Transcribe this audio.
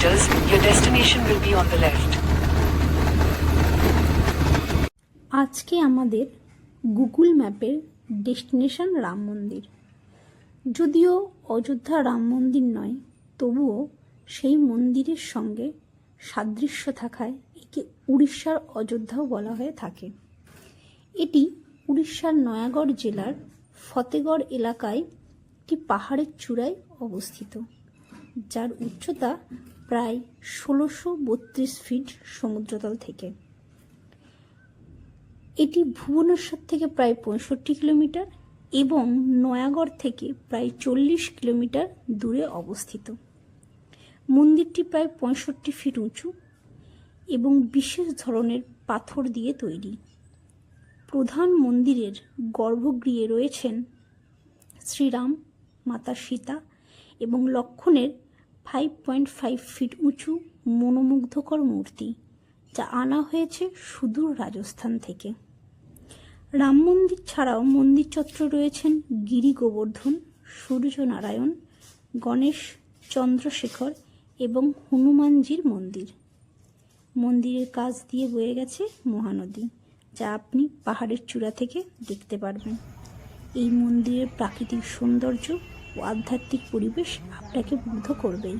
meters, your destination will be on the left. আজকে আমাদের Google ম্যাপের ডেস্টিনেশন রাম মন্দির। যদিও অযোধ্যা রাম মন্দির নয়, তবুও সেই মন্দিরের সঙ্গে সাদৃশ্য থাকায় একে উড়িষ্যার অযোধ্যাও বলা হয়ে থাকে। এটি উড়িষ্যার নয়াগড় জেলার ফতেগড় এলাকায় একটি পাহাড়ের চূড়ায় অবস্থিত, যার উচ্চতা প্রায় ১৬৩২ ফিট সমুদ্রতল থেকে। এটি ভুবনেশ্বর থেকে প্রায় ৬৫ কিলোমিটার এবং নয়াগড় থেকে প্রায় ৪০ কিলোমিটার দূরে অবস্থিত। মন্দিরটি প্রায় ৬৫ ফিট উঁচু এবং বিশেষ ধরনের পাথর দিয়ে তৈরি। প্রধান মন্দিরের গর্ভগৃহে রয়েছেন শ্রীরাম, মাতা সীতা এবং লক্ষ্মণের ৫.৫ ফিট উঁচু মনোমুগ্ধকর মূর্তি, যা আনা হয়েছে সুদূর রাজস্থান থেকে। রাম মন্দির ছাড়াও মন্দির চত্বরে রয়েছেন গিরি গোবর্ধন, সূর্যনারায়ণ, গণেশ, চন্দ্রশেখর এবং হনুমানজির মন্দির। মন্দিরের কাছ দিয়ে বয়ে গেছে মহানদী, যা আপনি পাহাড়ের চূড়া থেকে দেখতে পারবেন। এই মন্দিরের প্রাকৃতিক সৌন্দর্য ও আধ্যাত্মিক পরিবেশ আপনাকে মুগ্ধ করবেই।